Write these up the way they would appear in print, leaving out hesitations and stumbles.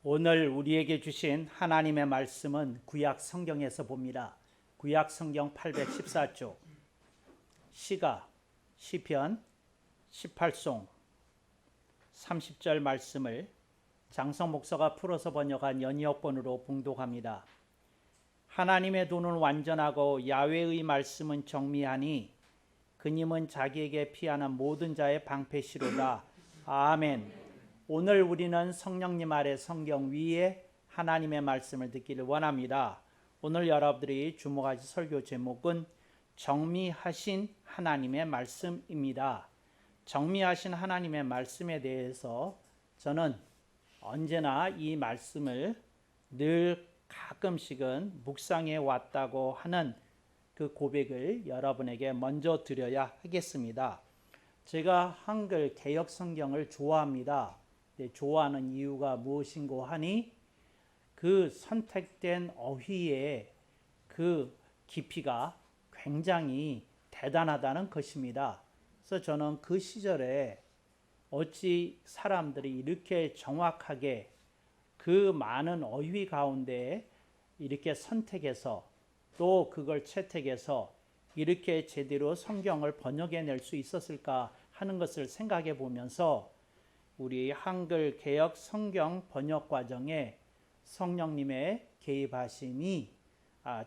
오늘 우리에게 주신 하나님의 말씀은 구약 성경에서 봅니다. 구약 성경 814쪽 시가 시편 18송 30절 말씀을 장성 목사가 풀어서 번역한 연이어본으로 봉독합니다. 하나님의 도는 완전하고 야훼의 말씀은 정미하니 그님은 자기에게 피하는 모든 자의 방패시로다. 아멘. 오늘 우리는 성령님 아래 성경 위에 하나님의 말씀을 듣기를 원합니다. 오늘 여러분들이 주목하실 설교 제목은 정미하신 하나님의 말씀입니다. 정미하신 하나님의 말씀에 대해서 저는 언제나 이 말씀을 늘 가끔씩은 묵상해 왔다고 하는 그 고백을 여러분에게 먼저 드려야 하겠습니다. 제가 한글 개역 성경을 좋아합니다. 좋아하는 이유가 무엇인고 하니 그 선택된 어휘의 그 깊이가 굉장히 대단하다는 것입니다. 그래서 저는 그 시절에 어찌 사람들이 이렇게 정확하게 그 많은 어휘 가운데 이렇게 선택해서 또 그걸 채택해서 이렇게 제대로 성경을 번역해낼 수 있었을까 하는 것을 생각해 보면서 우리 한글 개역 성경 번역 과정에 성령님의 개입하심이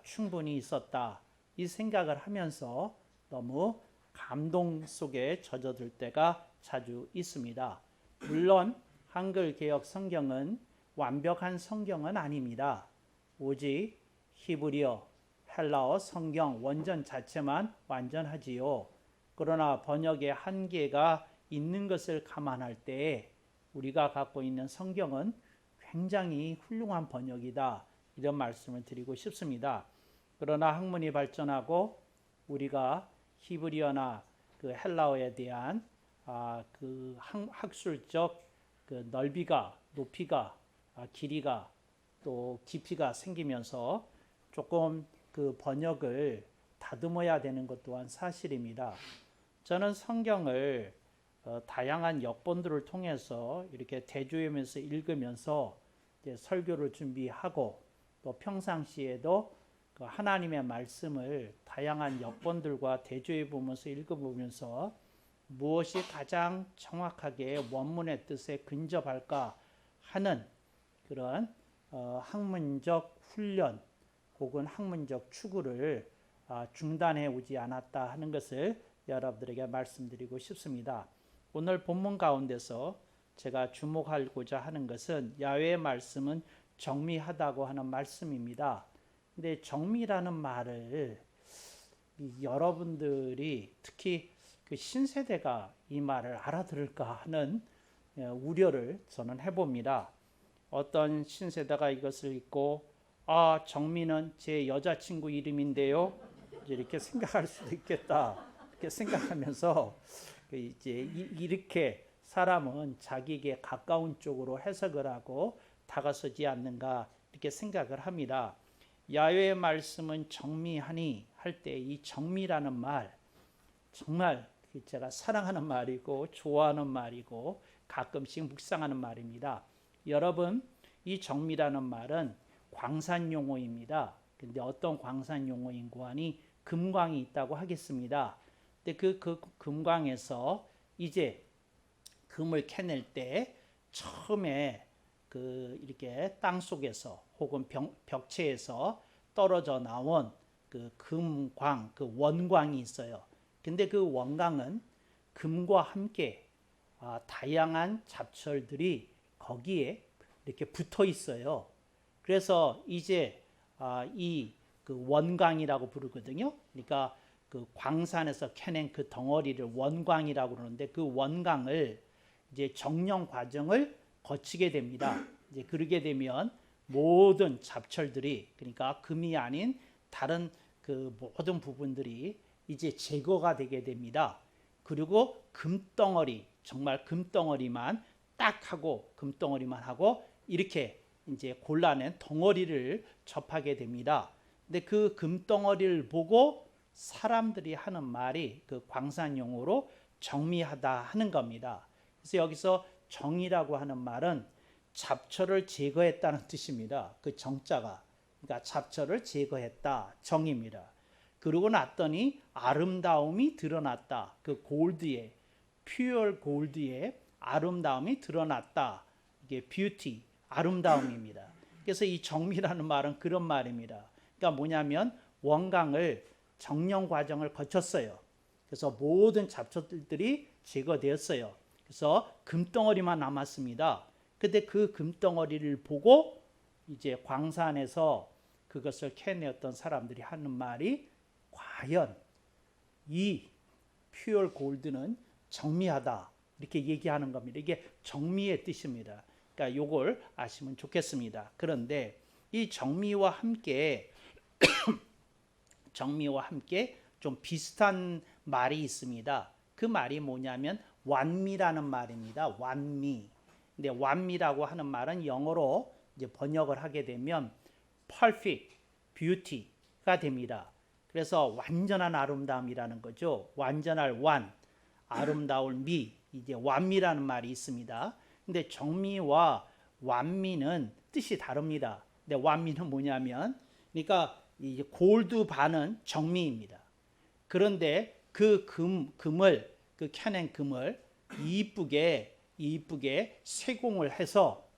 충분히 있었다. 이 생각을 하면서 너무 감동 속에 젖어들 때가 자주 있습니다. 물론 한글 개역 성경은 완벽한 성경은 아닙니다. 오직 히브리어, 헬라어 성경 원전 자체만 완전하지요. 그러나 번역의 한계가 있는 것을 감안할 때 우리가 갖고 있는 성경은 굉장히 훌륭한 번역이다. 이런 말씀을 드리고 싶습니다. 그러나 학문이 발전하고 우리가 히브리어나 그 헬라어에 대한 그 학술적 그 넓이가, 높이가, 길이가 또 깊이가 생기면서 조금 그 번역을 다듬어야 되는 것 또한 사실입니다. 저는 성경을 다양한 역본들을 통해서 이렇게 대조하면서 읽으면서 이제 설교를 준비하고 또 평상시에도 그 하나님의 말씀을 다양한 역본들과 대조해 보면서 읽어보면서 무엇이 가장 정확하게 원문의 뜻에 근접할까 하는 그런 학문적 훈련 혹은 학문적 추구를 중단해 오지 않았다 하는 것을 여러분들에게 말씀드리고 싶습니다. 오늘 본문 가운데서 제가 주목하고자 하는 것은 야훼의 말씀은 정미하다고 하는 말씀입니다. 근데 정미라는 말을 여러분들이 특히 그 신세대가 이 말을 알아들을까 하는 우려를 저는 해봅니다. 어떤 신세대가 이것을 읽고 정미는 제 여자친구 이름인데요. 이렇게 생각할 수도 있겠다. 이렇게 생각하면서 이제 이렇게 사람은 자기에게 가까운 쪽으로 해석을 하고 다가서지 않는가 이렇게 생각을 합니다. 야훼의 말씀은 정미하니 할 때 이 정미라는 말 정말 제가 사랑하는 말이고 좋아하는 말이고 가끔씩 묵상하는 말입니다. 여러분 이 정미라는 말은 광산 용어입니다. 근데 어떤 광산 용어인고 하니 금광이 있다고 하겠습니다. 근데 그 금광에서 이제 금을 캐낼 때 처음에 그 이렇게 땅 속에서 혹은 벽체에서 떨어져 나온 그 금광, 그 원광이 있어요. 근데 그 원광은 금과 함께 다양한 잡철들이 거기에 이렇게 붙어 있어요. 그래서 이제 이 그 원광이라고 부르거든요. 그러니까 그 광산에서 캐낸 그 덩어리를 원광이라고 그러는데 그 원광을 이제 정령 과정을 거치게 됩니다. 이제 그러게 되면 모든 잡철들이 그러니까 금이 아닌 다른 그 모든 부분들이 이제 제거가 되게 됩니다. 그리고 금덩어리 정말 금덩어리만 딱 하고 금덩어리만 하고 이렇게 이제 골라낸 덩어리를 접하게 됩니다. 근데 그 금덩어리를 보고 사람들이 하는 말이 그 광산용어로 정미하다 하는 겁니다. 그래서 여기서 정이라고 하는 말은 잡초를 제거했다는 뜻입니다. 그 정자가. 그러니까 잡초를 제거했다. 정입니다. 그러고 났더니 아름다움이 드러났다. 그 골드에, 퓨어 골드에 아름다움이 드러났다. 이게 뷰티, 아름다움입니다. 그래서 이 정미라는 말은 그런 말입니다. 그러니까 뭐냐면 원강을 정령 과정을 거쳤어요. 그래서 모든 잡초들이 제거되었어요. 그래서 금덩어리만 남았습니다. 근데 그 금덩어리를 보고 이제 광산에서 그것을 캐내었던 사람들이 하는 말이 과연 이 퓨어 골드는 정미하다 이렇게 얘기하는 겁니다. 이게 정미의 뜻입니다. 그러니까 요걸 아시면 좋겠습니다. 그런데 이 정미와 함께 좀 비슷한 말이 있습니다. 그 말이 뭐냐면 완미라는 말입니다. 완미. 근데 완미라고 하는 말은 영어로 이제 번역을 하게 되면 perfect beauty가 됩니다. 그래서 완전한 아름다움이라는 거죠. 완전할 완, 아름다울 미, 이제 완미라는 말이 있습니다. 근데 정미와 완미는 뜻이 다릅니다. 근데 완미는 뭐냐면, 그러니까 이 골드 반은 정미입니다. 그런데 그 금을, 그 켜낸 금을 이쁘게 세공을 해서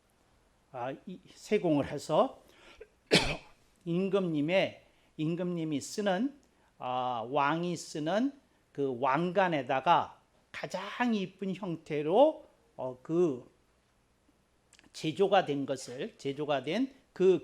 임금님이 쓰는 왕이 쓰는 그 왕관에다가 가장 이쁜 형태로 그 제조가 된 그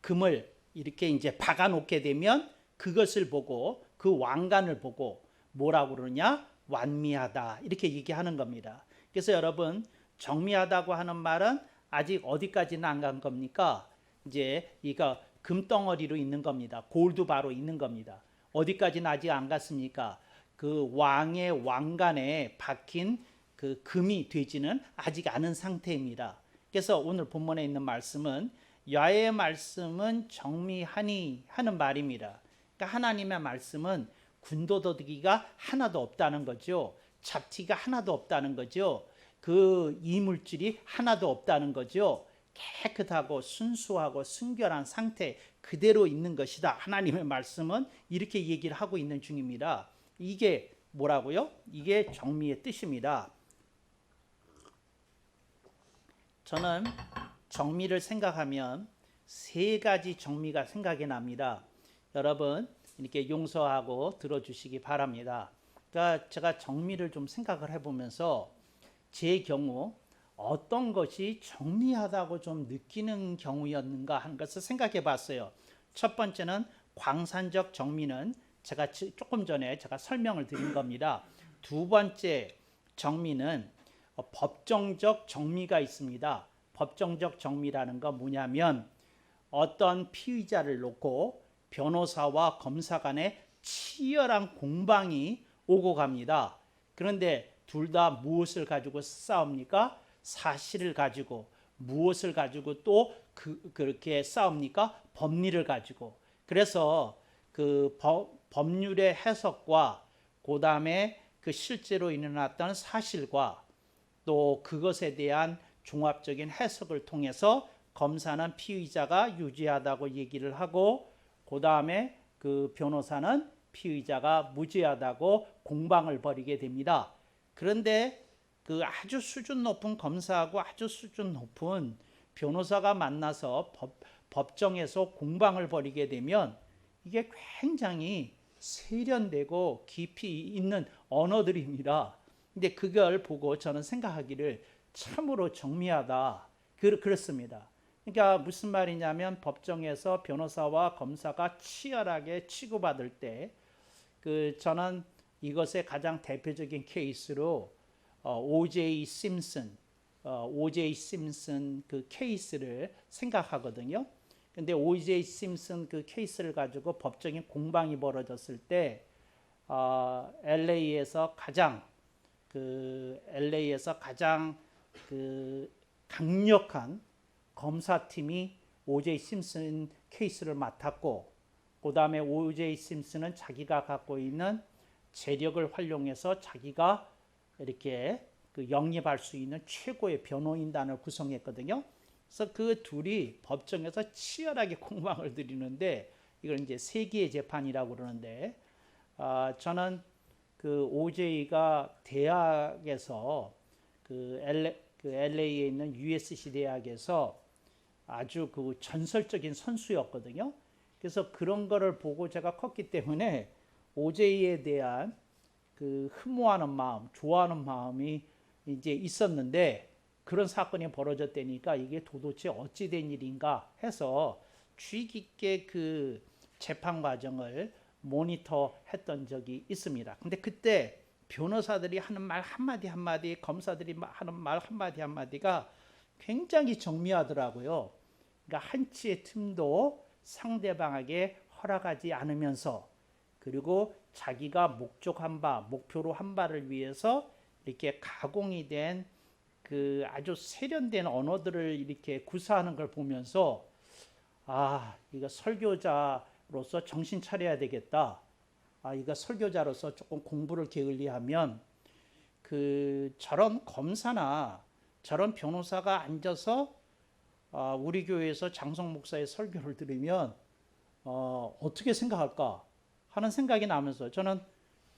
금을 이렇게 이제 박아 놓게 되면 그것을 보고 그 왕관을 보고 뭐라고 그러냐? 완미하다 이렇게 얘기하는 겁니다. 그래서 여러분 정미하다고 하는 말은 아직 어디까지는 안 간 겁니까? 이제 이거 금덩어리로 있는 겁니다. 골드 바로 있는 겁니다. 어디까지는 아직 안 갔습니까? 그 왕의 왕관에 박힌 그 금이 되지는 아직 않은 상태입니다. 그래서 오늘 본문에 있는 말씀은 야의 말씀은 정미하니 하는 말입니다. 그러니까 하나님의 말씀은 군더더기가 하나도 없다는 거죠. 잡티가 하나도 없다는 거죠. 그 이물질이 하나도 없다는 거죠. 깨끗하고 순수하고 순결한 상태 그대로 있는 것이다. 하나님의 말씀은 이렇게 얘기를 하고 있는 중입니다. 이게 뭐라고요? 이게 정미의 뜻입니다. 저는 정미를 생각하면 세 가지 정미가 생각이 납니다. 여러분 이렇게 용서하고 들어주시기 바랍니다. 그러니까 제가 정미를 좀 생각을 해보면서 제 경우 어떤 것이 정미하다고 좀 느끼는 경우였는가 하는 것을 생각해 봤어요. 첫 번째는 광산적 정미는 제가 조금 전에 제가 설명을 드린 겁니다. 두 번째 정미는 법정적 정미가 있습니다. 법정적 정미라는 건 뭐냐면 어떤 피의자를 놓고 변호사와 검사 간에 치열한 공방이 오고 갑니다. 그런데 둘 다 무엇을 가지고 싸웁니까? 사실을 가지고. 무엇을 가지고 또 그렇게 싸웁니까? 법리를 가지고. 그래서 그 법률의 해석과 그다음에 그 실제로 일어났던 사실과 또 그것에 대한 종합적인 해석을 통해서 검사는 피의자가 유죄하다고 얘기를 하고 그다음에 그 변호사는 피의자가 무죄하다고 공방을 벌이게 됩니다. 그런데 그 아주 수준 높은 검사하고 아주 수준 높은 변호사가 만나서 법정에서 공방을 벌이게 되면 이게 굉장히 세련되고 깊이 있는 언어들입니다. 근데 그걸 보고 저는 생각하기를 참으로 정미하다 그렇습니다. 그러니까 무슨 말이냐면 법정에서 변호사와 검사가 치열하게 치고받을 때 저는 이것의 가장 대표적인 케이스로 O.J. 심슨 그 케이스를 생각하거든요. 근데 O.J. 심슨 그 케이스를 가지고 법정에 공방이 벌어졌을 때 LA에서 가장 강력한 검사팀이 O.J. 심슨 케이스를 맡았고 그 다음에 O.J. 심슨은 자기가 갖고 있는 재력을 활용해서 자기가 이렇게 그 영입할 수 있는 최고의 변호인단을 구성했거든요. 그래서 그 둘이 법정에서 치열하게 공방을 벌이는데 이걸 이제 세기의 재판이라고 그러는데 저는 그 OJ가 대학에서 그 LA에 있는 USC 대학에서 아주 그 전설적인 선수였거든요. 그래서 그런 거를 보고 제가 컸기 때문에 OJ에 대한 그 흠모하는 마음, 좋아하는 마음이 이제 있었는데 그런 사건이 벌어졌다니까 이게 도대체 어찌 된 일인가 해서 주의 깊게 그 재판 과정을 모니터했던 적이 있습니다. 근데 그때 변호사들이 하는 말 한마디 한마디, 검사들이 하는 말 한마디 한마디가 굉장히 정밀하더라고요. 그러니까 한치의 틈도 상대방에게 허락하지 않으면서 그리고 자기가 목적한 바, 목표로 한 바를 위해서 이렇게 가공이 된 그 아주 세련된 언어들을 이렇게 구사하는 걸 보면서 이거 설교자로서 정신 차려야 되겠다. 이거 설교자로서 조금 공부를 게을리하면 저런 검사나 저런 변호사가 앉아서 우리 교회에서 장성 목사의 설교를 들으면 어떻게 생각할까 하는 생각이 나면서 저는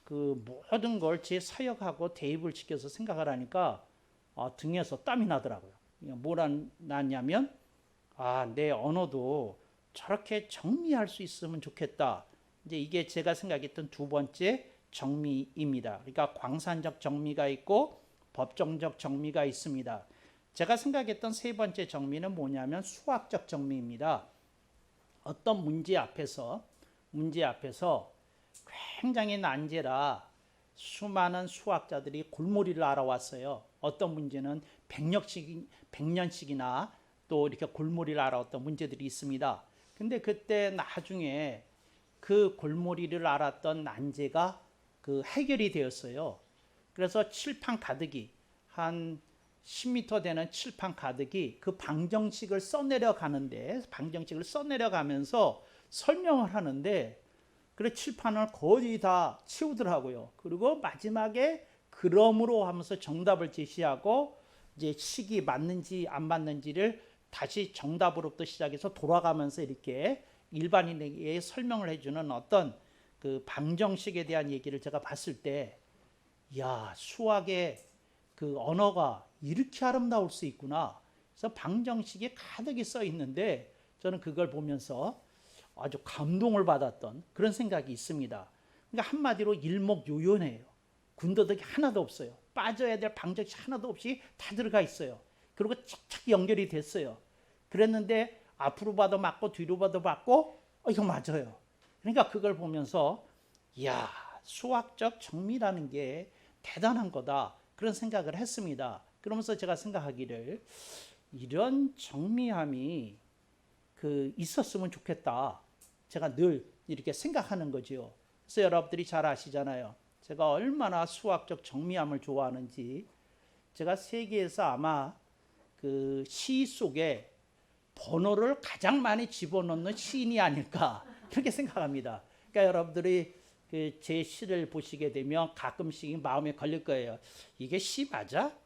그 모든 걸 제 사역하고 대입을 시켜서 생각을 하니까 등에서 땀이 나더라고요. 뭐라 났냐면 내 언어도 저렇게 정리할 수 있으면 좋겠다. 이제 이게 제가 생각했던 두 번째 정미입니다. 그러니까 광산적 정미가 있고 법정적 정미가 있습니다. 제가 생각했던 세 번째 정미는 뭐냐면 수학적 정미입니다. 어떤 문제 앞에서 굉장히 난제라 수많은 수학자들이 골머리를 앓아왔어요. 어떤 문제는 100년씩이나 또 이렇게 골머리를 앓아왔던 문제들이 있습니다. 근데 그때 나중에 그 골머리를 앓았던 난제가 그 해결이 되었어요. 그래서 칠판 가득이 한 10m 되는 칠판 가득이 그 방정식을 써내려가면서 설명을 하는데 그래 칠판을 거의 다 치우더라고요. 그리고 마지막에 그럼으로 하면서 정답을 제시하고 이제 식이 맞는지 안 맞는지를 다시 정답으로부터 시작해서 돌아가면서 이렇게 일반인에게 설명을 해주는 어떤 그 방정식에 대한 얘기를 제가 봤을 때, 수학의 그 언어가 이렇게 아름다울 수 있구나. 그래서 방정식이 가득히 써 있는데 저는 그걸 보면서 아주 감동을 받았던 그런 생각이 있습니다. 그러니까 한마디로 일목요연해요. 군더더기 하나도 없어요. 빠져야 될 방정식 하나도 없이 다 들어가 있어요. 그리고 착착 연결이 됐어요. 그랬는데 앞으로 봐도 맞고 뒤로 봐도 맞고 이거 맞아요. 그러니까 그걸 보면서 수학적 정밀이라는 게 대단한 거다. 그런 생각을 했습니다. 그러면서 제가 생각하기를 이런 정밀함이 있었으면 좋겠다. 제가 늘 이렇게 생각하는 거죠. 그래서 여러분들이 잘 아시잖아요. 제가 얼마나 수학적 정밀함을 좋아하는지. 제가 세계에서 아마 그 시 속에 번호를 가장 많이 집어넣는 시인이 아닐까 그렇게 생각합니다. 그러니까 여러분들이 제 시를 보시게 되면 가끔씩 마음에 걸릴 거예요. 이게 시 맞아?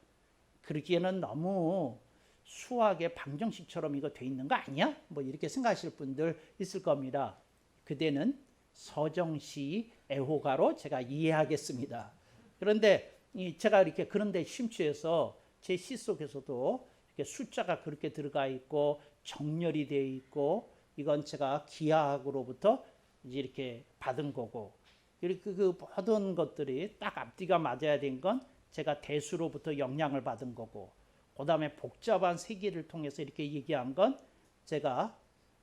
그러기에는 너무 수학의 방정식처럼 이거 돼 있는 거 아니야? 뭐 이렇게 생각하실 분들 있을 겁니다. 그대는 서정시 애호가로 제가 이해하겠습니다. 그런데 제가 이렇게 그런데 심취해서 제 시 속에서도 이렇게 숫자가 그렇게 들어가 있고 정렬이 되어 있고 이건 제가 기하학으로부터 이제 이렇게 받은 거고 이렇게 그 모든 것들이 딱 앞뒤가 맞아야 된 건 제가 대수로부터 영향을 받은 거고 그 다음에 복잡한 세계를 통해서 이렇게 얘기한 건 제가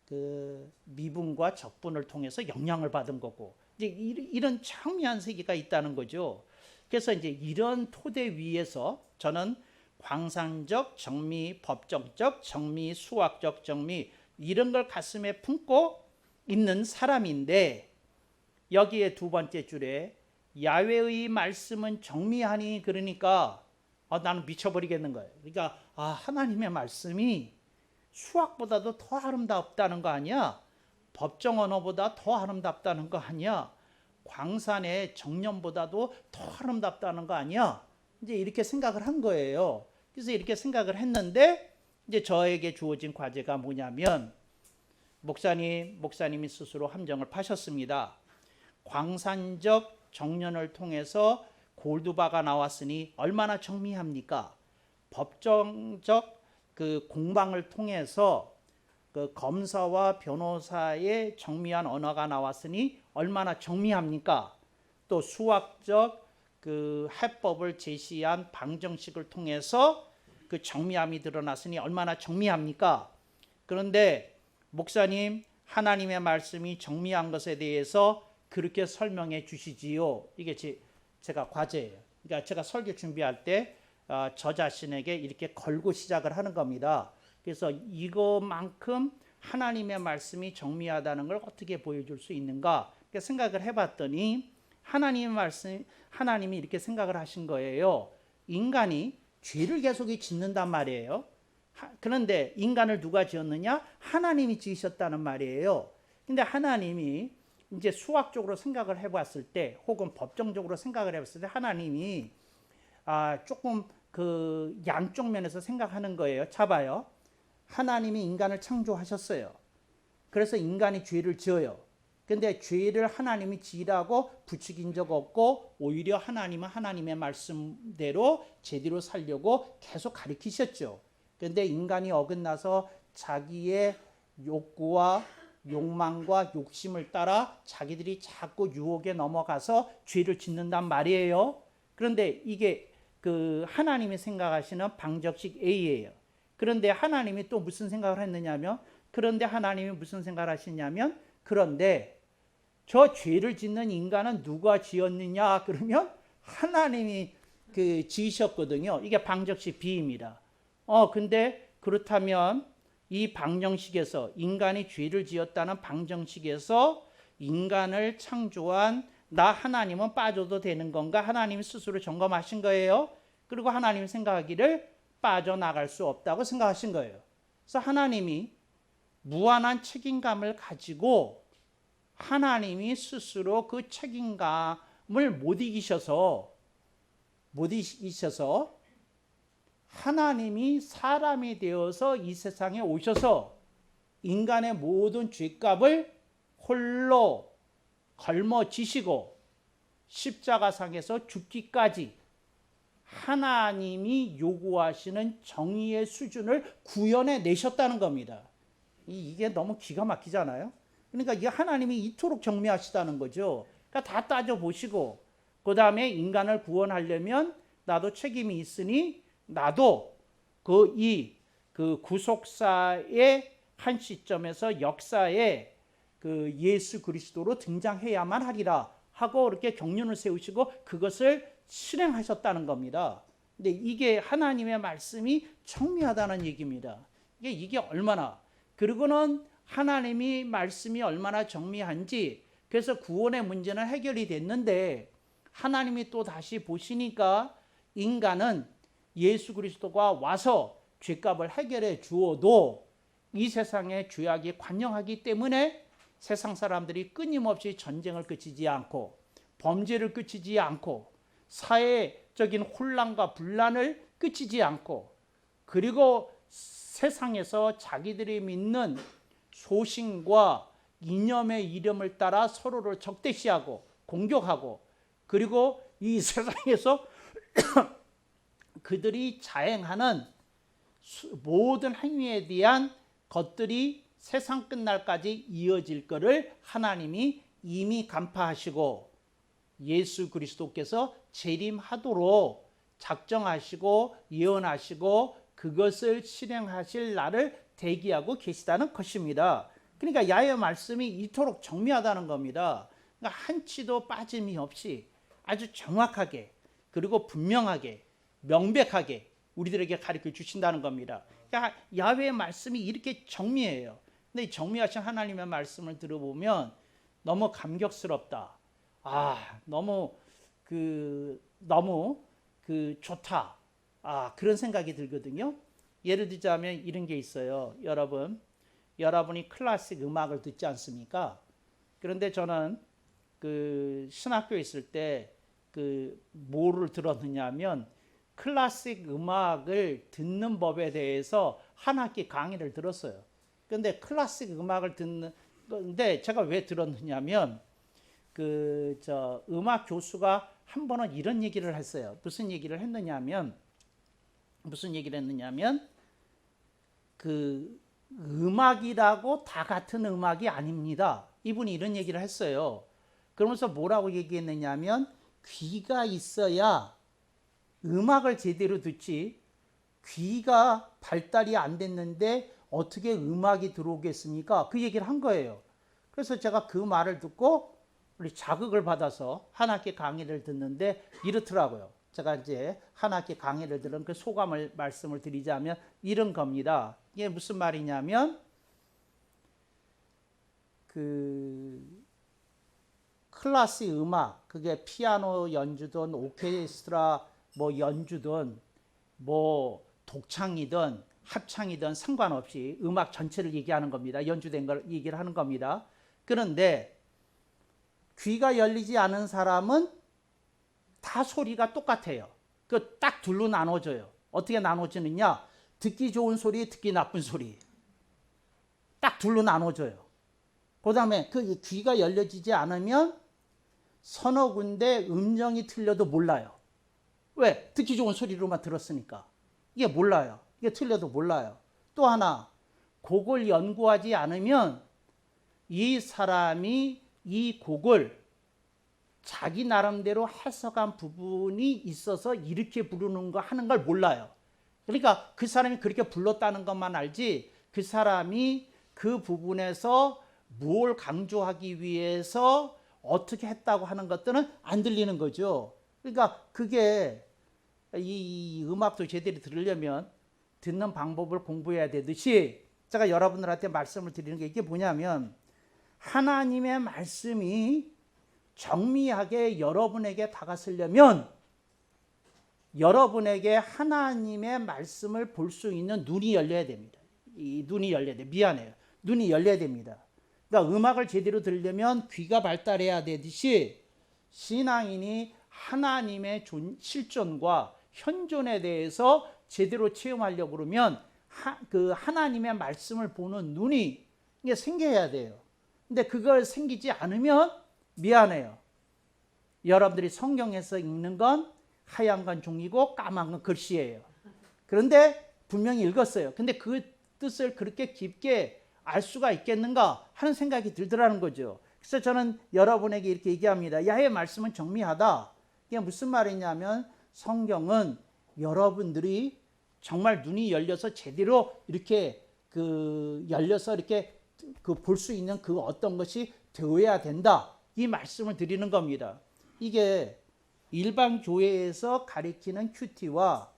그 미분과 적분을 통해서 영향을 받은 거고 이제 이런 청미한 세계가 있다는 거죠. 그래서 이제 이런 토대 위에서 저는 광산적 정미, 법정적 정미, 수학적 정미 이런 걸 가슴에 품고 있는 사람인데 여기에 두 번째 줄에 야훼의 말씀은 정미하니 그러니까 나는 미쳐버리겠는 거예요. 그러니까 하나님의 말씀이 수학보다도 더 아름답다는 거 아니야? 법정 언어보다 더 아름답다는 거 아니야? 광산의 정념보다도 더 아름답다는 거 아니야? 이제 이렇게 생각을 한 거예요. 그래서 이렇게 생각을 했는데 이제 저에게 주어진 과제가 뭐냐면 목사님이 스스로 함정을 파셨습니다. 광산적 정년을 통해서 골드바가 나왔으니 얼마나 정미합니까? 법정적 그 공방을 통해서 그 검사와 변호사의 정미한 언어가 나왔으니 얼마나 정미합니까? 또 수학적 그 해법을 제시한 방정식을 통해서 그 정미함이 드러났으니 얼마나 정미합니까? 그런데 목사님, 하나님의 말씀이 정미한 것에 대해서 그렇게 설명해 주시지요. 이게 제가 과제예요. 그러니까 제가 설교 준비할 때 저 자신에게 이렇게 걸고 시작을 하는 겁니다. 그래서 이것만큼 하나님의 말씀이 정미하다는 걸 어떻게 보여줄 수 있는가 생각을 해봤더니 하나님이 이렇게 생각을 하신 거예요. 인간이 죄를 계속 짓는단 말이에요. 그런데 인간을 누가 지었느냐? 하나님이 지으셨다는 말이에요. 근데 하나님이 이제 수학적으로 생각을 해봤을 때 혹은 법정적으로 생각을 해봤을 때 하나님이 조금 그 양쪽 면에서 생각하는 거예요. 잡아요. 하나님이 인간을 창조하셨어요. 그래서 인간이 죄를 지어요. 근데 죄를 하나님이 지으라고 부추긴 적 없고 오히려 하나님은 하나님의 말씀대로 제대로 살려고 계속 가르치셨죠. 근데 인간이 어긋나서 자기의 욕구와 욕망과 욕심을 따라 자기들이 자꾸 유혹에 넘어가서 죄를 짓는단 말이에요. 그런데 이게 그 하나님이 생각하시는 방정식 A예요. 그런데 하나님이 또 무슨 생각을 했느냐면 그런데 하나님이 무슨 생각을 하시냐면 그런데 저 죄를 짓는 인간은 누가 지었느냐 그러면 하나님이 그 지으셨거든요. 이게 방정식 B입니다. 근데 그렇다면 이 방정식에서 인간이 죄를 지었다는 방정식에서 인간을 창조한 나 하나님은 빠져도 되는 건가? 하나님이 스스로 점검하신 거예요. 그리고 하나님이 생각하기를 빠져나갈 수 없다고 생각하신 거예요. 그래서 하나님이 무한한 책임감을 가지고 하나님이 스스로 그 책임감을 못 이기셔서 하나님이 사람이 되어서 이 세상에 오셔서 인간의 모든 죄값을 홀로 걸머지시고 십자가상에서 죽기까지 하나님이 요구하시는 정의의 수준을 구현해 내셨다는 겁니다. 이게 너무 기가 막히잖아요. 그러니까 이게 하나님이 이토록 정미하시다는 거죠. 그러니까 다 따져보시고 그 다음에 인간을 구원하려면 나도 책임이 있으니 나도 그 구속사의 한 시점에서 역사에 그 예수 그리스도로 등장해야만 하리라 하고 이렇게 경륜을 세우시고 그것을 실행하셨다는 겁니다. 근데 이게 하나님의 말씀이 정미하다는 얘기입니다. 이게 얼마나 그리고는 하나님이 말씀이 얼마나 정미한지 그래서 구원의 문제는 해결이 됐는데 하나님이 또 다시 보시니까 인간은 예수 그리스도가 와서 죄값을 해결해 주어도 이 세상의 죄악이 관영하기 때문에 세상 사람들이 끊임없이 전쟁을 그치지 않고 범죄를 그치지 않고 사회적인 혼란과 분란을 그치지 않고 그리고 세상에서 자기들이 믿는 소신과 이념의 이름을 따라 서로를 적대시하고 공격하고 그리고 이 세상에서 그들이 자행하는 모든 행위에 대한 것들이 세상 끝날까지 이어질 것을 하나님이 이미 간파하시고 예수 그리스도께서 재림하도록 작정하시고 예언하시고 그것을 실행하실 날을 대기하고 계시다는 것입니다. 그러니까 야의 말씀이 이토록 정밀하다는 겁니다. 그러니까 한치도 빠짐이 없이 아주 정확하게 그리고 분명하게 명백하게 우리들에게 가르쳐 주신다는 겁니다. 그러니까 야훼의 말씀이 이렇게 정밀해요. 근데 이 정밀하신 하나님의 말씀을 들어보면 너무 감격스럽다. 너무 좋다. 그런 생각이 들거든요. 예를 들자면 이런 게 있어요. 여러분이 클래식 음악을 듣지 않습니까? 그런데 저는 그 신학교에 있을 때 뭐를 들었느냐면 클래식 음악을 듣는 법에 대해서 한 학기 강의를 들었어요. 근데 클래식 음악을 듣는 건데 제가 왜 들었느냐면 음악 교수가 한 번은 이런 얘기를 했어요. 무슨 얘기를 했느냐면 그 음악이라고 다 같은 음악이 아닙니다. 이분이 이런 얘기를 했어요. 그러면서 뭐라고 얘기했느냐면 귀가 있어야 음악을 제대로 듣지, 귀가 발달이 안 됐는데 어떻게 음악이 들어오겠습니까? 그 얘기를 한 거예요. 그래서 제가 그 말을 듣고 우리 자극을 받아서 한 학기 강의를 듣는데 이렇더라고요. 제가 이제 한 학기 강의를 들은 그 소감을 말씀을 드리자면 이런 겁니다. 이게 무슨 말이냐면 클래식 음악, 그게 피아노 연주든 오케스트라 뭐 연주든 뭐 독창이든 합창이든 상관없이 음악 전체를 얘기하는 겁니다. 연주된 걸 얘기를 하는 겁니다. 그런데 귀가 열리지 않은 사람은 다 소리가 똑같아요. 그 딱 둘로 나눠져요. 어떻게 나눠지느냐? 듣기 좋은 소리, 듣기 나쁜 소리. 딱 둘로 나눠져요. 그 다음에 그 귀가 열려지지 않으면 서너 군데 음정이 틀려도 몰라요. 왜? 듣기 좋은 소리로만 들었으니까. 이게 몰라요. 이게 틀려도 몰라요. 또 하나, 곡을 연구하지 않으면 이 사람이 이 곡을 자기 나름대로 해석한 부분이 있어서 이렇게 부르는 거 하는 걸 몰라요. 그러니까 그 사람이 그렇게 불렀다는 것만 알지 그 사람이 그 부분에서 뭘 강조하기 위해서 어떻게 했다고 하는 것들은 안 들리는 거죠. 그러니까 그게 이 음악도 제대로 들으려면 듣는 방법을 공부해야 되듯이 제가 여러분들한테 말씀을 드리는 게 이게 뭐냐면 하나님의 말씀이 정밀하게 여러분에게 다가서려면 여러분에게 하나님의 말씀을 볼 수 있는 눈이 열려야 됩니다. 이 눈이 열려야 돼. 미안해요. 눈이 열려야 됩니다. 그러니까 음악을 제대로 들으려면 귀가 발달해야 되듯이 신앙인이 하나님의 실존과 현존에 대해서 제대로 체험하려고 그러면 그 하나님의 말씀을 보는 눈이 이게 생겨야 돼요. 근데 그걸 생기지 않으면 미안해요. 여러분들이 성경에서 읽는 건 하얀 건 종이고 까만 건 글씨예요. 그런데 분명히 읽었어요. 근데 그 뜻을 그렇게 깊게 알 수가 있겠는가 하는 생각이 들더라는 거죠. 그래서 저는 여러분에게 이렇게 얘기합니다. 야의 말씀은 정밀하다. 이게 무슨 말이냐면 성경은 여러분들이 정말 눈이 열려서 제대로 이렇게 열려서 이렇게 볼 수 있는 그 어떤 것이 되어야 된다. 이 말씀을 드리는 겁니다. 이게 일반 교회에서 가리키는 큐티와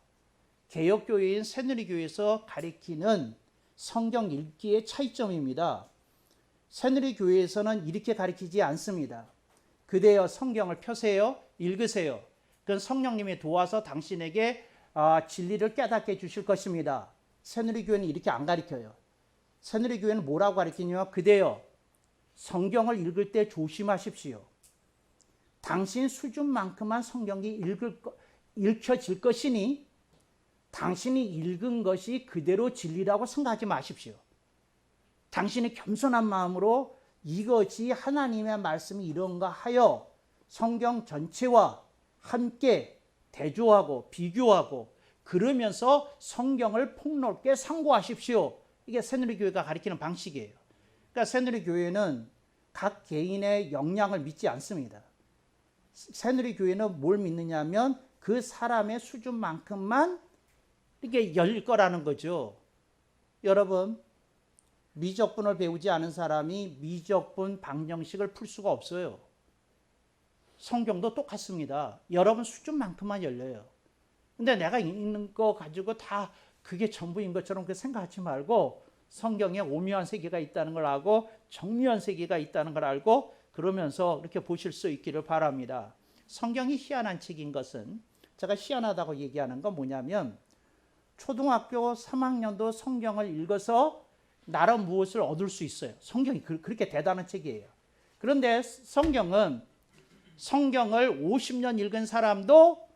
개혁교회인 새누리교회에서 가리키는 성경 읽기의 차이점입니다. 새누리교회에서는 이렇게 가리키지 않습니다. 그대여 성경을 펴세요, 읽으세요. 그건 성령님이 도와서 당신에게 진리를 깨닫게 해주실 것입니다. 새누리교회는 이렇게 안 가리켜요. 새누리교회는 뭐라고 가리키냐면 그대여 성경을 읽을 때 조심하십시오. 당신 수준만큼만 성경이 읽혀질 것이니 당신이 읽은 것이 그대로 진리라고 생각하지 마십시오. 당신이 겸손한 마음으로 이것이 하나님의 말씀이 이런가 하여 성경 전체와 함께 대조하고 비교하고 그러면서 성경을 폭넓게 상고하십시오. 이게 새누리교회가 가리키는 방식이에요. 그러니까 새누리교회는 각 개인의 역량을 믿지 않습니다. 새누리교회는 뭘 믿느냐면 그 사람의 수준만큼만 이렇게 열릴 거라는 거죠. 여러분, 미적분을 배우지 않은 사람이 미적분 방정식을 풀 수가 없어요. 성경도 똑같습니다. 여러분 수준만큼만 열려요. 근데 내가 읽는 거 가지고 다 그게 전부인 것처럼 생각하지 말고 성경에 오묘한 세계가 있다는 걸 알고 정묘한 세계가 있다는 걸 알고 그러면서 이렇게 보실 수 있기를 바랍니다. 성경이 희한한 책인 것은 제가 희한하다고 얘기하는 건 뭐냐면 초등학교 3학년도 성경을 읽어서 나름 무엇을 얻을 수 있어요. 성경이 그렇게 대단한 책이에요. 그런데 성경을 50년 읽은 사람도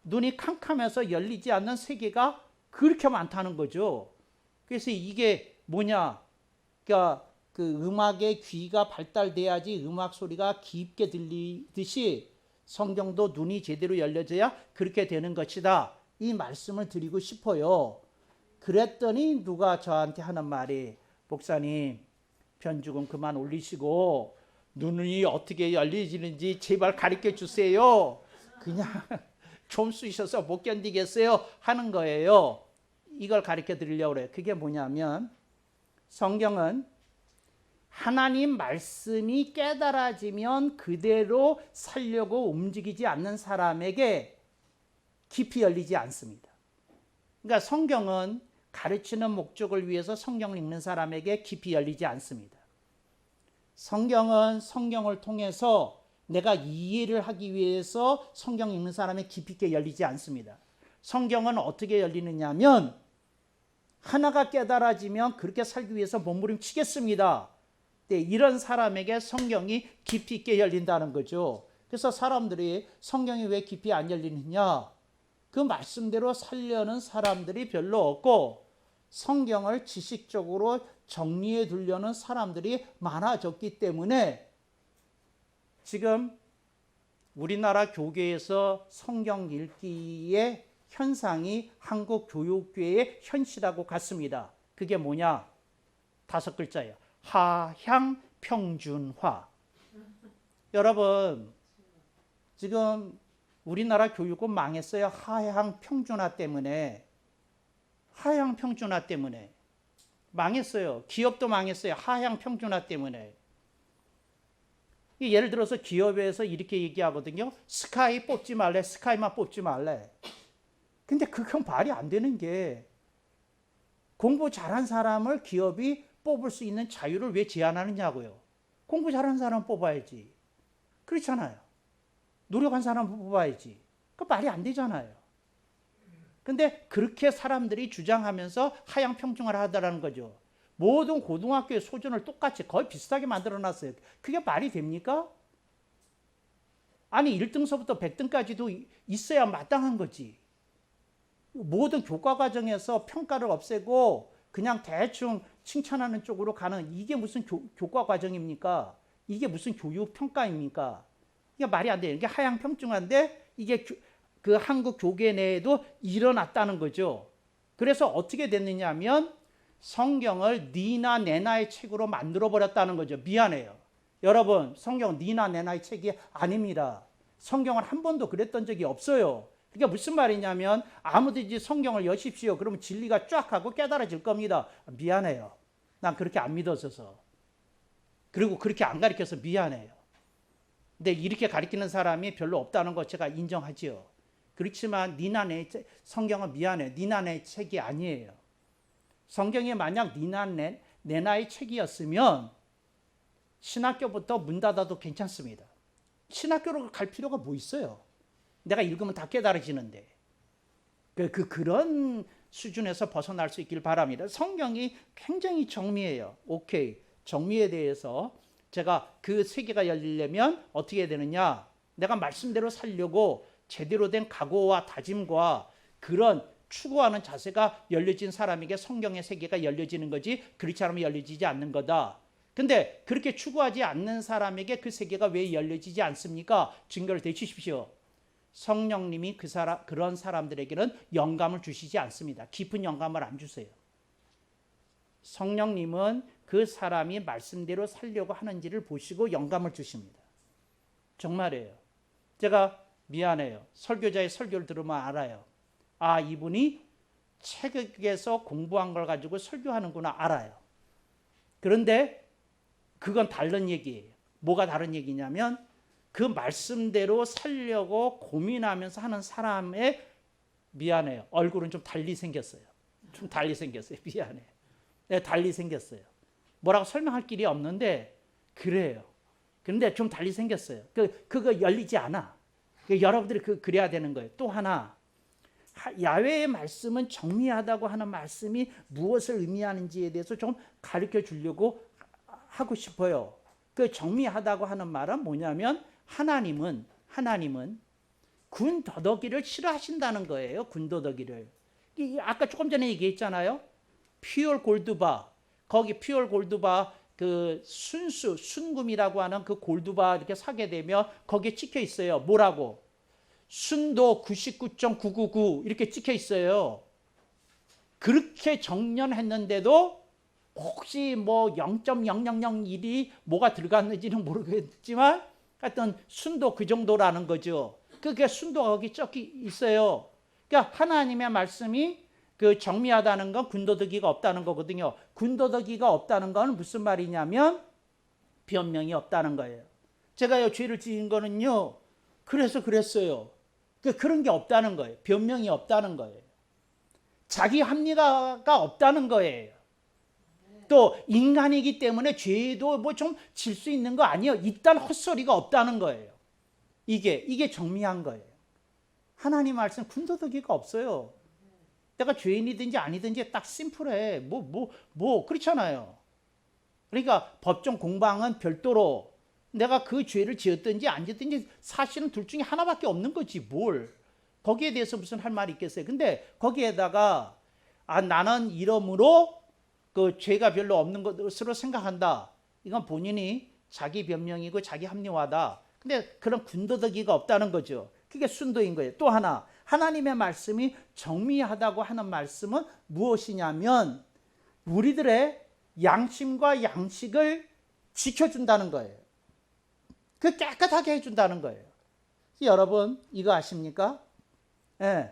눈이 캄캄해서 열리지 않는 세계가 그렇게 많다는 거죠. 그래서 이게 뭐냐? 그러니까 그 음악의 귀가 발달돼야지 음악 소리가 깊게 들리듯이 성경도 눈이 제대로 열려져야 그렇게 되는 것이다. 이 말씀을 드리고 싶어요. 그랬더니 누가 저한테 하는 말이, 목사님 편죽은 그만 올리시고 눈이 어떻게 열리지는지 제발 가르쳐 주세요. 그냥 좀 쑤셔서 못 견디겠어요 하는 거예요. 이걸 가르쳐 드리려고 그래요. 그게 뭐냐면, 성경은 하나님 말씀이 깨달아지면 그대로 살려고 움직이지 않는 사람에게 깊이 열리지 않습니다. 그러니까 성경은 가르치는 목적을 위해서 성경을 읽는 사람에게 깊이 열리지 않습니다. 성경은 성경을 통해서 내가 이해를 하기 위해서 성경 읽는 사람에 깊이 있게 열리지 않습니다. 성경은 어떻게 열리느냐 하면, 하나가 깨달아지면 그렇게 살기 위해서 몸부림치겠습니다. 네, 이런 사람에게 성경이 깊이 있게 열린다는 거죠. 그래서 사람들이 성경이 왜 깊이 안 열리느냐, 그 말씀대로 살려는 사람들이 별로 없고 성경을 지식적으로 정리해 두려는 사람들이 많아졌기 때문에 지금 우리나라 교계에서 성경 읽기의 현상이 한국 교육계의 현실하고 같습니다. 그게 뭐냐? 5글자예요. 하향평준화. 여러분, 지금 우리나라 교육은 망했어요. 하향평준화 때문에. 하향평준화 때문에 망했어요. 기업도 망했어요. 하향평준화 때문에. 예를 들어서 기업에서 이렇게 얘기하거든요. 스카이 뽑지 말래. 스카이만 뽑지 말래. 근데 그건 말이 안 되는 게, 공부 잘한 사람을 기업이 뽑을 수 있는 자유를 왜 제한하느냐고요. 공부 잘한 사람 뽑아야지. 그렇잖아요. 노력한 사람 뽑아야지. 그 말이 안 되잖아요. 근데 그렇게 사람들이 주장하면서 하향평준화를 하더라는 거죠. 모든 고등학교의 수준을 똑같이 거의 비슷하게 만들어놨어요. 그게 말이 됩니까? 아니 1등서부터 100등까지도 있어야 마땅한 거지. 모든 교과 과정에서 평가를 없애고 그냥 대충 칭찬하는 쪽으로 가는, 이게 무슨 교과 과정입니까? 이게 무슨 교육 평가입니까? 이게 말이 안 돼요. 이게 하향평준화인데 이게 그 한국 교계 내에도 일어났다는 거죠. 그래서 어떻게 됐느냐 하면 성경을 니나 내나의 책으로 만들어 버렸다는 거죠. 미안해요. 여러분, 성경은 니나 내나의 책이 아닙니다. 성경은 한 번도 그랬던 적이 없어요. 그게 무슨 말이냐면, 아무든지 성경을 여십시오. 그러면 진리가 쫙 하고 깨달아질 겁니다. 미안해요. 난 그렇게 안 믿어져서. 그리고 그렇게 안 가르쳐서 미안해요. 근데 이렇게 가르치는 사람이 별로 없다는 거 제가 인정하지요. 그렇지만 니나 내 성경은 미안해요. 니나 내 책이 아니에요. 성경이 만약 니나 내나의 책이었으면 신학교부터 문 닫아도 괜찮습니다. 신학교로 갈 필요가 뭐 있어요? 내가 읽으면 다 깨달아지는데. 그런 수준에서 벗어날 수 있길 바랍니다. 성경이 굉장히 정밀해요. 오케이. 정밀에 대해서 제가 그 세계가 열리려면 어떻게 해야 되느냐? 내가 말씀대로 살려고 제대로 된 각오와 다짐과 그런 추구하는 자세가 열려진 사람에게 성경의 세계가 열려지는 거지, 그렇지 않으면 열려지지 않는 거다. 근데 그렇게 추구하지 않는 사람에게 그 세계가 왜 열려지지 않습니까? 증거를 대주십시오. 성령님이 그런 사람들에게는 영감을 주시지 않습니다. 깊은 영감을 안 주세요. 성령님은 그 사람이 말씀대로 살려고 하는지를 보시고 영감을 주십니다. 정말이에요. 제가 미안해요. 설교자의 설교를 들으면 알아요. 아, 이분이 책에서 공부한 걸 가지고 설교하는구나 알아요. 그런데 그건 다른 얘기예요. 뭐가 다른 얘기냐면, 그 말씀대로 살려고 고민하면서 하는 사람의, 미안해요. 얼굴은 좀 달리 생겼어요. 좀 달리 생겼어요. 미안해요. 네, 달리 생겼어요. 뭐라고 설명할 길이 없는데 그래요. 그런데 좀 달리 생겼어요. 그거 열리지 않아. 여러분들이 그래야 되는 거예요. 또 하나, 야훼의 말씀은 정리하다고 하는 말씀이 무엇을 의미하는지에 대해서 좀 가르쳐 주려고 하고 싶어요. 그 정리하다고 하는 말은 뭐냐면, 하나님은 군더더기를 싫어하신다는 거예요. 군더더기를. 아까 조금 전에 얘기했잖아요. 퓨어 골드바. 거기 퓨어 골드바 그 순금이라고 하는 그 골드바 이렇게 사게 되면 거기에 찍혀 있어요. 뭐라고? 순도 99.999 이렇게 찍혀 있어요. 그렇게 정년했는데도 혹시 뭐 0.0001이 뭐가 들어갔는지는 모르겠지만 하여튼 순도 그 정도라는 거죠. 그게 순도가 거기 적혀 있어요. 그러니까 하나님의 말씀이 그 정밀하다는 건 군더더기가 없다는 거거든요. 군더더기가 없다는 건 무슨 말이냐면 변명이 없다는 거예요. 제가요 죄를 지은 거는요 그래서 그랬어요. 그런 게 없다는 거예요. 변명이 없다는 거예요. 자기 합리가 없다는 거예요. 또 인간이기 때문에 죄도 뭐 좀 질 수 있는 거 아니에요. 이딴 헛소리가 없다는 거예요. 이게 정밀한 거예요. 하나님 말씀 군더더기가 없어요. 내가 죄인이든지 아니든지 딱 심플해. 뭐 그렇잖아요. 그러니까 법정 공방은 별도로 내가 그 죄를 지었든지 안 지었든지 사실은 둘 중에 하나밖에 없는 거지 뭘. 거기에 대해서 무슨 할 말이 있겠어요. 근데 거기에다가 나는 이러므로 그 죄가 별로 없는 것으로 생각한다. 이건 본인이 자기 변명이고 자기 합리화다. 근데 그런 군더더기가 없다는 거죠. 그게 순도인 거예요. 또 하나, 하나님의 말씀이 정밀하다고 하는 말씀은 무엇이냐면 우리들의 양심과 양식을 지켜준다는 거예요. 그 깨끗하게 해준다는 거예요. 여러분 이거 아십니까? 예.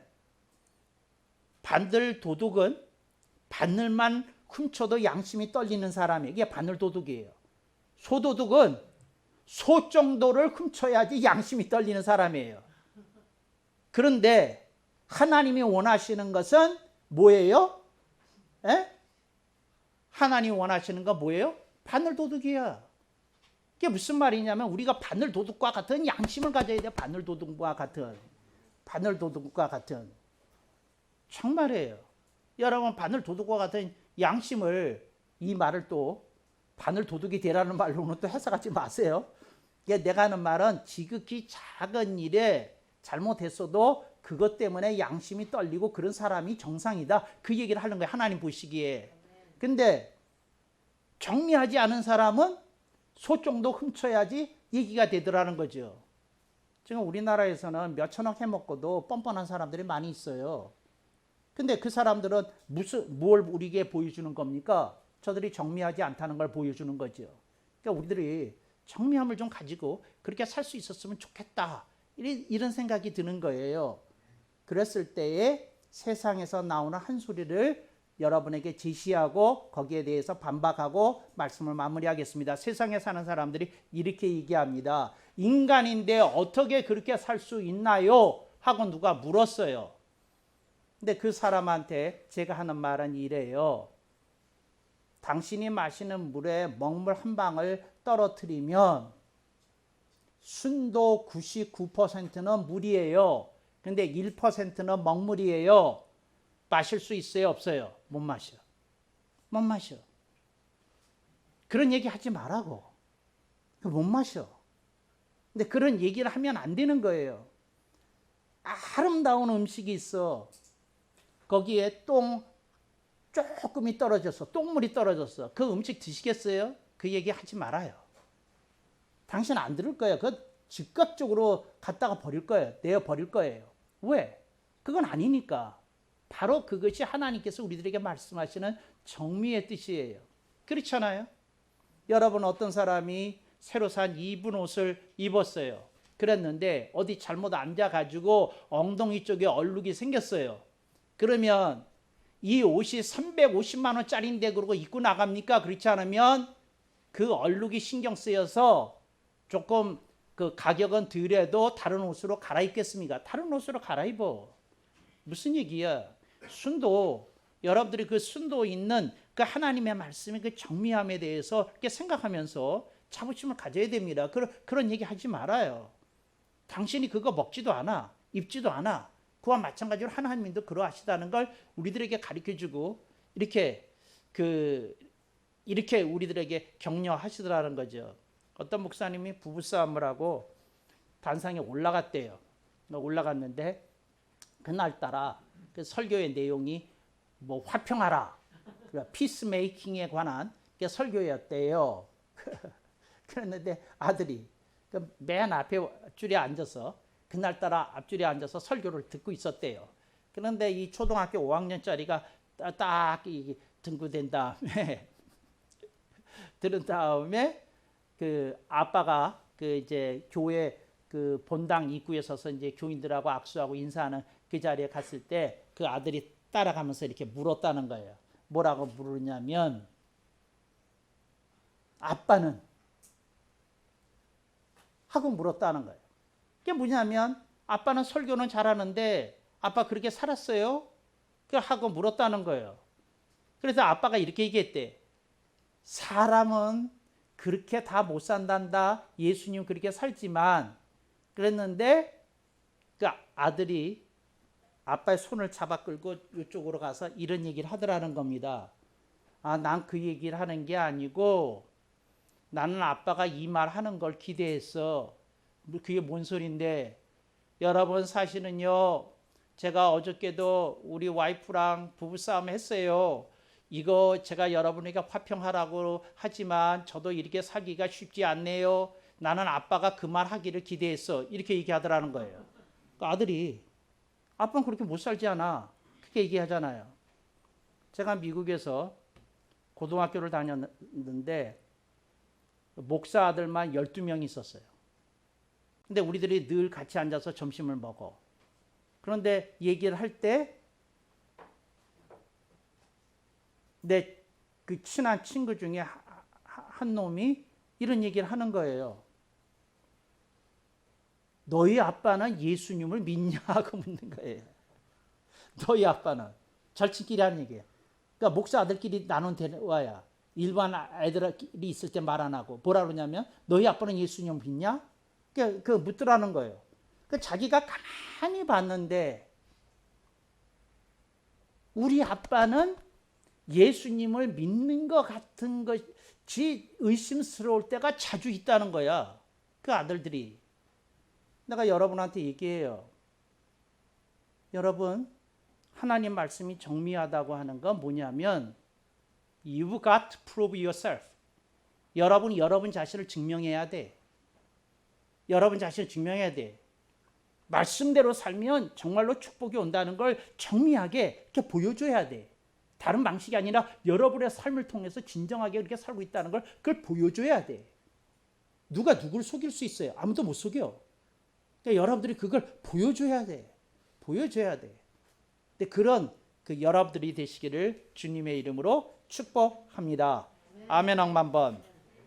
바늘 도둑은 바늘만 훔쳐도 양심이 떨리는 사람이에요. 이게 바늘 도둑이에요. 소도둑은 소 정도를 훔쳐야지 양심이 떨리는 사람이에요. 그런데 하나님이 원하시는 것은 뭐예요? 에? 하나님이 원하시는 건 뭐예요? 바늘 도둑이야. 이게 무슨 말이냐면 우리가 바늘 도둑과 같은 양심을 가져야 돼요. 바늘 도둑과 같은. 바늘 도둑과 같은. 정말이에요. 여러분 바늘 도둑과 같은 양심을 이 말을 또 바늘 도둑이 되라는 말로는 또 해석하지 마세요. 내가 하는 말은 지극히 작은 일에 잘못했어도 그것 때문에 양심이 떨리고 그런 사람이 정상이다. 그 얘기를 하는 거예요. 하나님 보시기에. 근데 정리하지 않은 사람은 소 정도 훔쳐야지 얘기가 되더라는 거죠. 지금 우리나라에서는 몇 천억 해먹고도 뻔뻔한 사람들이 많이 있어요. 근데 그 사람들은 뭘 우리에게 보여주는 겁니까? 저들이 정밀하지 않다는 걸 보여주는 거죠. 그러니까 우리들이 정밀함을 좀 가지고 그렇게 살 수 있었으면 좋겠다. 이런 생각이 드는 거예요. 그랬을 때에 세상에서 나오는 한 소리를 여러분에게 제시하고 거기에 대해서 반박하고 말씀을 마무리하겠습니다. 세상에 사는 사람들이 이렇게 얘기합니다. 인간인데 어떻게 그렇게 살 수 있나요? 하고 누가 물었어요. 근데 그 사람한테 제가 하는 말은 이래요. 당신이 마시는 물에 먹물 한 방울 떨어뜨리면 순도 99%는 물이에요. 근데 1%는 먹물이에요. 마실 수 있어요? 없어요? 못 마셔. 못 마셔. 그런 얘기 하지 말라고. 못 마셔. 근데 그런 얘기를 하면 안 되는 거예요. 아름다운 음식이 있어. 거기에 똥 조금이 떨어졌어. 똥물이 떨어졌어. 그 음식 드시겠어요? 그 얘기 하지 말아요. 당신 안 들을 거예요. 그거 즉각적으로 갖다가 버릴 거예요. 내어 버릴 거예요. 왜? 그건 아니니까. 바로 그것이 하나님께서 우리들에게 말씀하시는 정미의 뜻이에요. 그렇잖아요? 여러분 어떤 사람이 새로 산 입은 옷을 입었어요. 그랬는데 어디 잘못 앉아가지고 엉덩이 쪽에 얼룩이 생겼어요. 그러면 이 옷이 350만 원짜리인데 그러고 입고 나갑니까? 그렇지 않으면 그 얼룩이 신경 쓰여서 조금 그 가격은 덜해도 다른 옷으로 갈아입겠습니까? 다른 옷으로 갈아입어. 무슨 얘기야? 순도, 여러분들이 그 순도 있는 그 하나님의 말씀의 그 정밀함에 대해서 이렇게 생각하면서 자부심을 가져야 됩니다. 그런 얘기 하지 말아요. 당신이 그거 먹지도 않아, 입지도 않아. 그와 마찬가지로 하나님도 그러하시다는 걸 우리들에게 가르쳐주고 이렇게 우리들에게 격려하시더라는 거죠. 어떤 목사님이 부부싸움을 하고 단상에 올라갔대요. 올라갔는데 그날따라 그 설교의 내용이 뭐 화평하라, 피스메이킹에 관한 설교였대요. 그랬는데 아들이 맨 앞에 줄에 앉아서 그날따라 앞줄에 앉아서 설교를 듣고 있었대요. 그런데 이 초등학교 5학년짜리가 딱 등구된 다음에 들은 다음에 그 아빠가 그 이제 교회 그 본당 입구에 서서 이제 교인들하고 악수하고 인사하는 그 자리에 갔을 때 그 아들이 따라가면서 이렇게 물었다는 거예요. 뭐라고 물으냐면 아빠는 하고 물었다는 거예요. 그게 뭐냐면 아빠는 설교는 잘하는데 아빠 그렇게 살았어요? 그 하고 물었다는 거예요. 그래서 아빠가 이렇게 얘기했대. 사람은 그렇게 다 못 산단다. 예수님 그렇게 살지만 그랬는데 그 아들이 아빠의 손을 잡아 끌고 이쪽으로 가서 이런 얘기를 하더라는 겁니다. 아, 난 그 얘기를 하는 게 아니고 나는 아빠가 이 말 하는 걸 기대했어. 그게 뭔 소린데? 여러분 사실은요. 제가 어저께도 우리 와이프랑 부부싸움 했어요. 이거 제가 여러분에게 화평하라고 하지만 저도 이렇게 살기가 쉽지 않네요. 나는 아빠가 그 말 하기를 기대했어. 이렇게 얘기하더라는 거예요. 그 아들이 아빠는 그렇게 못 살지 않아. 그렇게 얘기하잖아요. 제가 미국에서 고등학교를 다녔는데 목사 아들만 12명 있었어요. 근데 우리들이 늘 같이 앉아서 점심을 먹어. 그런데 얘기를 할 때 내 그 친한 친구 중에 한 놈이 이런 얘기를 하는 거예요. 너희 아빠는 예수님을 믿냐 하고 묻는 거예요. 너희 아빠는. 절친끼리 하는 얘기예요. 그러니까 목사 아들끼리 나눈 대화야. 일반 애들이 있을 때 말 안 하고 뭐라 그러냐면 너희 아빠는 예수님 믿냐? 그 묻더라는 거예요. 그 자기가 가만히 봤는데 우리 아빠는 예수님을 믿는 것 같은 것이 의심스러울 때가 자주 있다는 거야. 그 아들들이. 내가 여러분한테 얘기해요. 여러분, 하나님 말씀이 정밀하다고 하는 건 뭐냐면 You've got to prove yourself. 여러분이 여러분 자신을 증명해야 돼. 여러분 자신을 증명해야 돼. 말씀대로 살면 정말로 축복이 온다는 걸 정밀하게 이렇게 보여줘야 돼. 다른 방식이 아니라 여러분의 삶을 통해서 진정하게 이렇게 살고 있다는 걸 그걸 보여줘야 돼. 누가 누구를 속일 수 있어요? 아무도 못 속여. 그러니까 여러분들이 그걸 보여줘야 돼. 보여줘야 돼. 근데 그런 그 여러분들이 되시기를 주님의 이름으로 축복합니다. 아멘 억만 번.